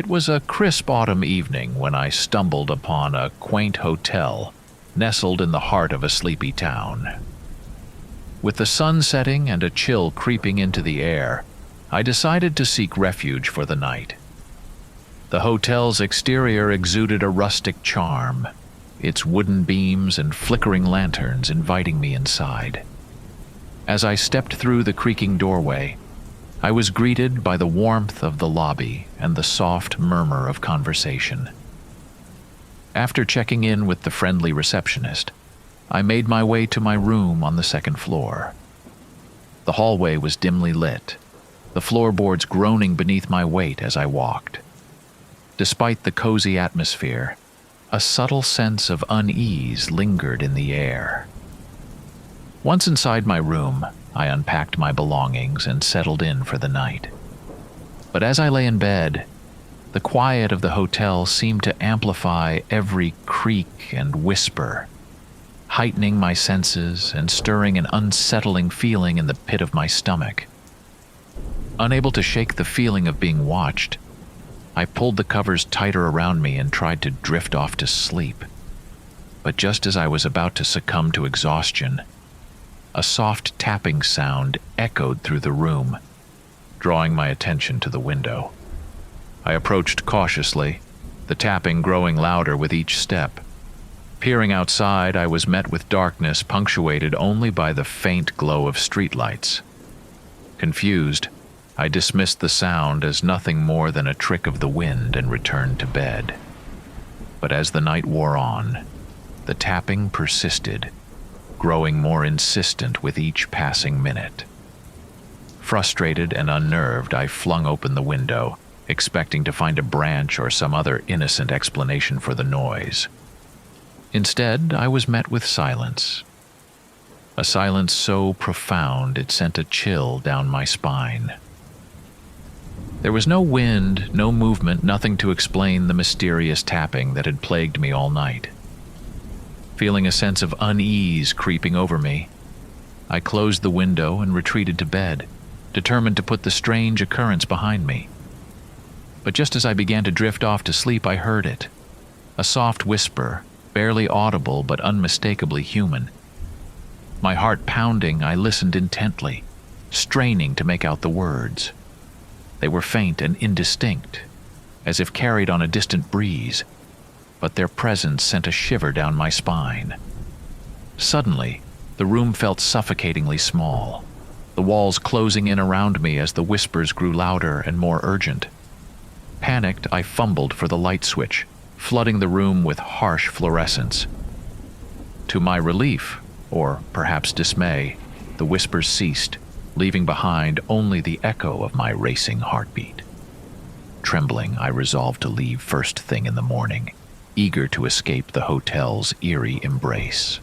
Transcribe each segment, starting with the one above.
It was a crisp autumn evening when I stumbled upon a quaint hotel nestled in the heart of a sleepy town. With the sun setting and a chill creeping into the air, I decided to seek refuge for the night. The hotel's exterior exuded a rustic charm, its wooden beams and flickering lanterns inviting me inside. As I stepped through the creaking doorway, I was greeted by the warmth of the lobby and the soft murmur of conversation. After checking in with the friendly receptionist, I made my way to my room on the second floor. The hallway was dimly lit, the floorboards groaning beneath my weight as I walked. Despite the cozy atmosphere, a subtle sense of unease lingered in the air. Once inside my room, I unpacked my belongings and settled in for the night. But as I lay in bed, the quiet of the hotel seemed to amplify every creak and whisper, heightening my senses and stirring an unsettling feeling in the pit of my stomach. Unable to shake the feeling of being watched, I pulled the covers tighter around me and tried to drift off to sleep. But just as I was about to succumb to exhaustion, a soft tapping sound echoed through the room, drawing my attention to the window. I approached cautiously, the tapping growing louder with each step. Peering outside, I was met with darkness punctuated only by the faint glow of streetlights. Confused, I dismissed the sound as nothing more than a trick of the wind and returned to bed. But as the night wore on, the tapping persisted, growing more insistent with each passing minute. Frustrated and unnerved, I flung open the window, expecting to find a branch or some other innocent explanation for the noise. Instead, I was met with silence. A silence so profound it sent a chill down my spine. There was no wind, no movement, nothing to explain the mysterious tapping that had plagued me all night. Feeling a sense of unease creeping over me, I closed the window and retreated to bed, determined to put the strange occurrence behind me. But just as I began to drift off to sleep, I heard it. A soft whisper, barely audible but unmistakably human. My heart pounding, I listened intently, straining to make out the words. They were faint and indistinct, as if carried on a distant breeze, but their presence sent a shiver down my spine. Suddenly, the room felt suffocatingly small, the walls closing in around me as the whispers grew louder and more urgent. Panicked, I fumbled for the light switch, flooding the room with harsh fluorescence. To my relief, or perhaps dismay, the whispers ceased, leaving behind only the echo of my racing heartbeat. Trembling, I resolved to leave first thing in the morning, eager to escape the hotel's eerie embrace.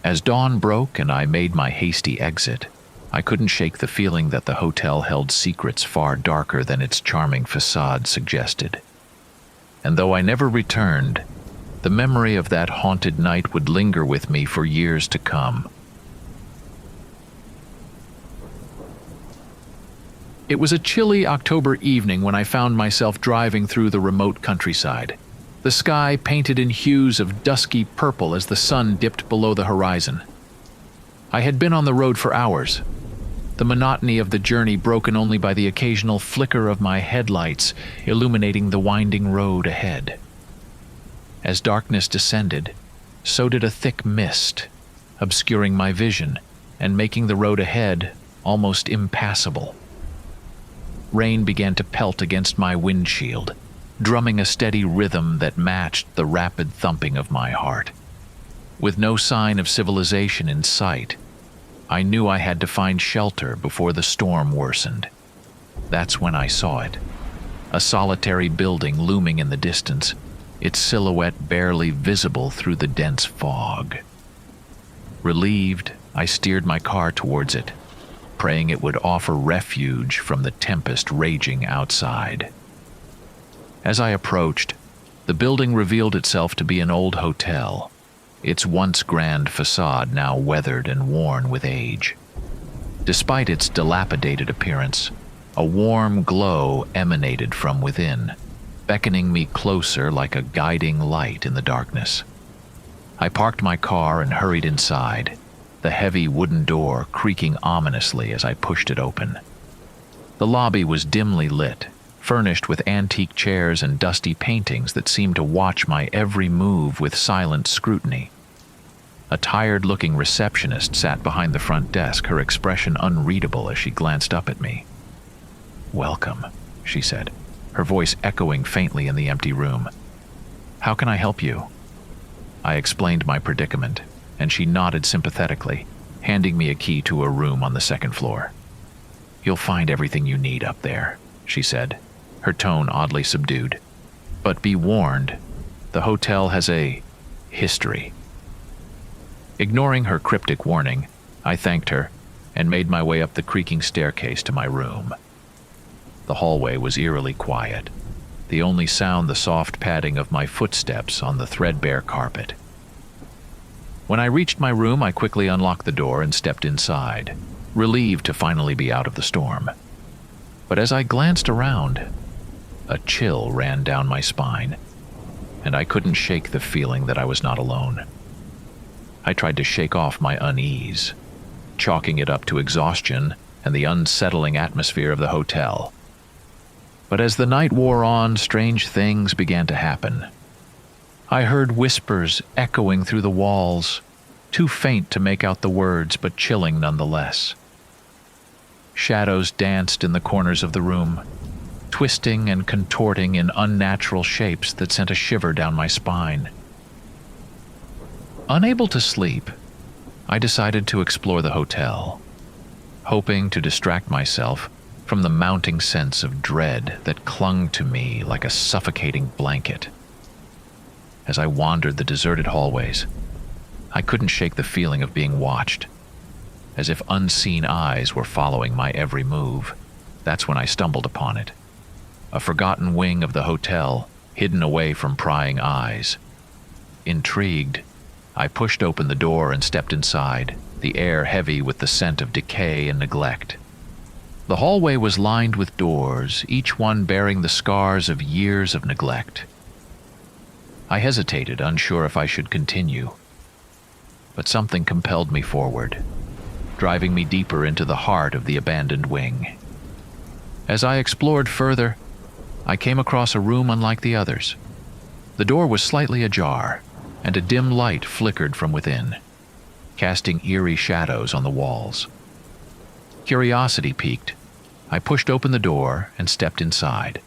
As dawn broke and I made my hasty exit, I couldn't shake the feeling that the hotel held secrets far darker than its charming facade suggested. And though I never returned, the memory of that haunted night would linger with me for years to come. It was a chilly October evening when I found myself driving through the remote countryside, the sky painted in hues of dusky purple as the sun dipped below the horizon. I had been on the road for hours, the monotony of the journey broken only by the occasional flicker of my headlights illuminating the winding road ahead. As darkness descended, so did a thick mist, obscuring my vision and making the road ahead almost impassable. Rain began to pelt against my windshield, drumming a steady rhythm that matched the rapid thumping of my heart. With no sign of civilization in sight, I knew I had to find shelter before the storm worsened. That's when I saw it, a solitary building looming in the distance, its silhouette barely visible through the dense fog. Relieved, I steered my car towards it, praying it would offer refuge from the tempest raging outside. As I approached, the building revealed itself to be an old hotel, its once grand facade now weathered and worn with age. Despite its dilapidated appearance, A warm glow emanated from within, beckoning me closer like a guiding light in the darkness. I parked my car and hurried inside, the heavy wooden door creaking ominously as I pushed it open. The lobby was dimly lit, furnished with antique chairs and dusty paintings that seemed to watch my every move with silent scrutiny. A tired-looking receptionist sat behind the front desk, her expression unreadable as she glanced up at me. "Welcome," she said, her voice echoing faintly in the empty room. "How can I help you?" I explained my predicament, and she nodded sympathetically, handing me a key to a room on the second floor. "You'll find everything you need up there," she said, her tone oddly subdued. "But be warned, the hotel has a history." Ignoring her cryptic warning, I thanked her and made my way up the creaking staircase to my room. The hallway was eerily quiet, the only sound the soft padding of my footsteps on the threadbare carpet. When I reached my room, I quickly unlocked the door and stepped inside, relieved to finally be out of the storm. But as I glanced around, a chill ran down my spine, and I couldn't shake the feeling that I was not alone. I tried to shake off my unease, chalking it up to exhaustion and the unsettling atmosphere of the hotel. But as the night wore on, strange things began to happen. I heard whispers echoing through the walls, too faint to make out the words, but chilling nonetheless. Shadows danced in the corners of the room, twisting and contorting in unnatural shapes that sent a shiver down my spine. Unable to sleep, I decided to explore the hotel, hoping to distract myself from the mounting sense of dread that clung to me like a suffocating blanket. As I wandered the deserted hallways, I couldn't shake the feeling of being watched, as if unseen eyes were following my every move. That's when I stumbled upon it, a forgotten wing of the hotel, hidden away from prying eyes. Intrigued, I pushed open the door and stepped inside, the air heavy with the scent of decay and neglect. The hallway was lined with doors, each one bearing the scars of years of neglect. I hesitated, unsure if I should continue, but something compelled me forward, driving me deeper into the heart of the abandoned wing. As I explored further, I came across a room unlike the others. The door was slightly ajar, and a dim light flickered from within, casting eerie shadows on the walls. Curiosity piqued, I pushed open the door and stepped inside.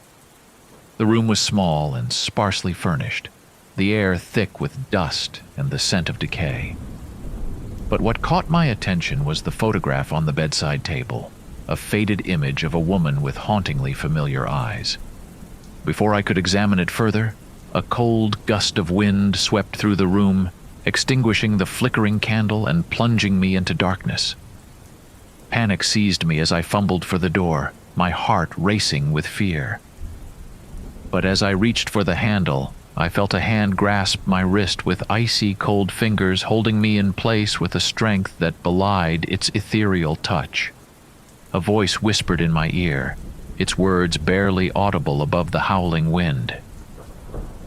The room was small and sparsely furnished, the air thick with dust and the scent of decay. But what caught my attention was the photograph on the bedside table, a faded image of a woman with hauntingly familiar eyes. Before I could examine it further, a cold gust of wind swept through the room, extinguishing the flickering candle and plunging me into darkness. Panic seized me as I fumbled for the door, my heart racing with fear. But as I reached for the handle, I felt a hand grasp my wrist with icy cold fingers, holding me in place with a strength that belied its ethereal touch. A voice whispered in my ear, its words barely audible above the howling wind.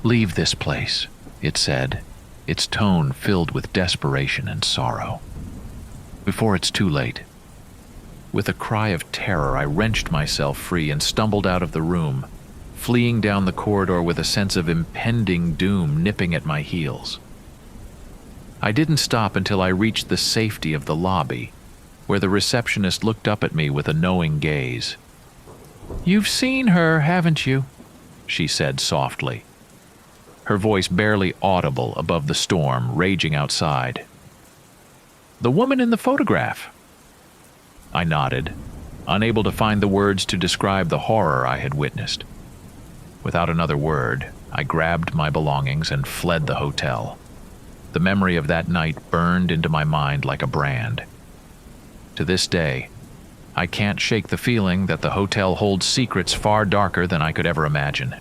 "Leave this place," it said, its tone filled with desperation and sorrow, "before it's too late." With a cry of terror, I wrenched myself free and stumbled out of the room, fleeing down the corridor with a sense of impending doom nipping at my heels. I didn't stop until I reached the safety of the lobby, where the receptionist looked up at me with a knowing gaze. "You've seen her, haven't you?" she said softly, her voice barely audible above the storm raging outside. "The woman in the photograph." I nodded, unable to find the words to describe the horror I had witnessed. Without another word, I grabbed my belongings and fled the hotel. The memory of that night burned into my mind like a brand. To this day, I can't shake the feeling that the hotel holds secrets far darker than I could ever imagine.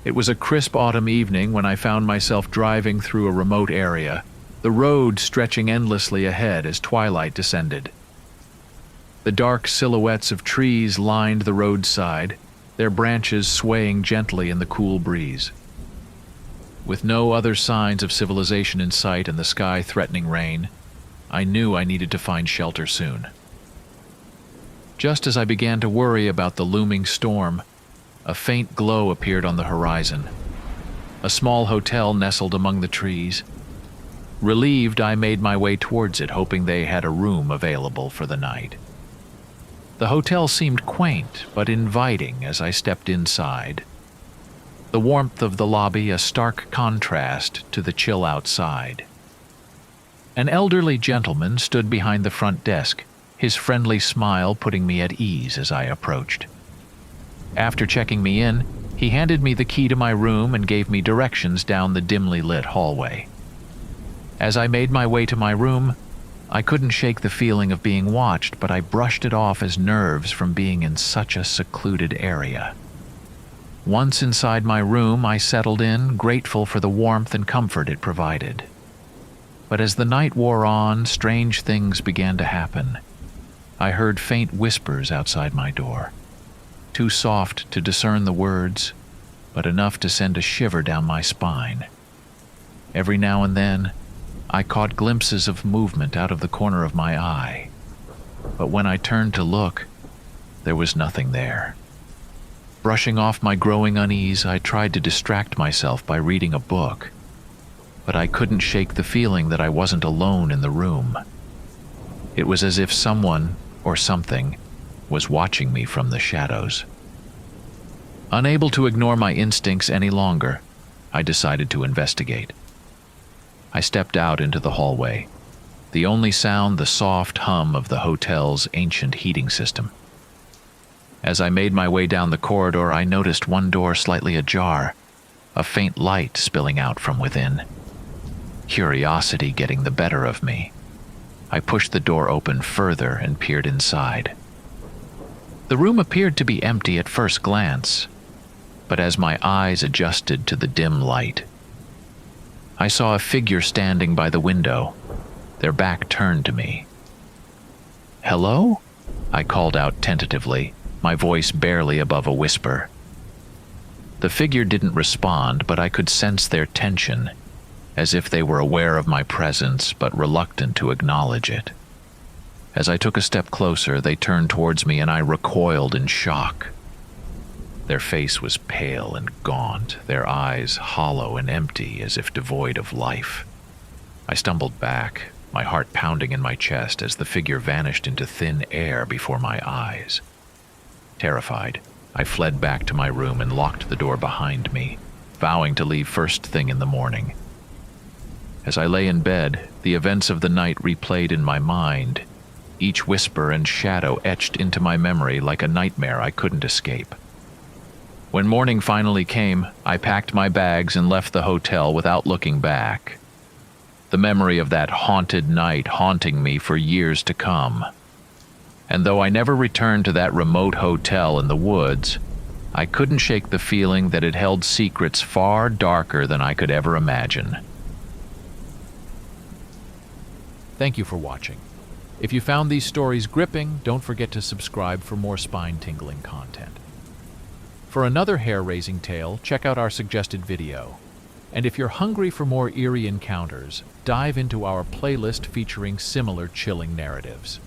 It was a crisp autumn evening when I found myself driving through a remote area, the road stretching endlessly ahead as twilight descended. The dark silhouettes of trees lined the roadside, their branches swaying gently in the cool breeze. With no other signs of civilization in sight and the sky threatening rain, I knew I needed to find shelter soon. Just as I began to worry about the looming storm, a faint glow appeared on the horizon. A small hotel nestled among the trees. Relieved, I made my way towards it, hoping they had a room available for the night. The hotel seemed quaint but inviting as I stepped inside. The warmth of the lobby a stark contrast to the chill outside. An elderly gentleman stood behind the front desk, his friendly smile putting me at ease as I approached. After checking me in, he handed me the key to my room and gave me directions down the dimly lit hallway. As I made my way to my room, I couldn't shake the feeling of being watched, but I brushed it off as nerves from being in such a secluded area. Once inside my room, I settled in, grateful for the warmth and comfort it provided. But as the night wore on, strange things began to happen. I heard faint whispers outside my door, too soft to discern the words, but enough to send a shiver down my spine. Every now and then, I caught glimpses of movement out of the corner of my eye, but when I turned to look, there was nothing there. Brushing off my growing unease, I tried to distract myself by reading a book, but I couldn't shake the feeling that I wasn't alone in the room. It was as if someone, or something, was watching me from the shadows. Unable to ignore my instincts any longer, I decided to investigate. I stepped out into the hallway, the only sound the soft hum of the hotel's ancient heating system. As I made my way down the corridor, I noticed one door slightly ajar, a faint light spilling out from within. Curiosity getting the better of me, I pushed the door open further and peered inside. The room appeared to be empty at first glance, but as my eyes adjusted to the dim light, I saw a figure standing by the window, their back turned to me. "Hello?" I called out tentatively, my voice barely above a whisper. The figure didn't respond, but I could sense their tension, as if they were aware of my presence but reluctant to acknowledge it. As I took a step closer, they turned towards me and I recoiled in shock. Their face was pale and gaunt, their eyes hollow and empty as if devoid of life. I stumbled back, my heart pounding in my chest as the figure vanished into thin air before my eyes. Terrified, I fled back to my room and locked the door behind me, vowing to leave first thing in the morning. As I lay in bed, the events of the night replayed in my mind, each whisper and shadow etched into my memory like a nightmare I couldn't escape. When morning finally came, I packed my bags and left the hotel without looking back. The memory of that haunted night haunting me for years to come. And though I never returned to that remote hotel in the woods, I couldn't shake the feeling that it held secrets far darker than I could ever imagine. Thank you for watching. If you found these stories gripping, don't forget to subscribe for more spine-tingling content. For another hair-raising tale, check out our suggested video. And if you're hungry for more eerie encounters, dive into our playlist featuring similar chilling narratives.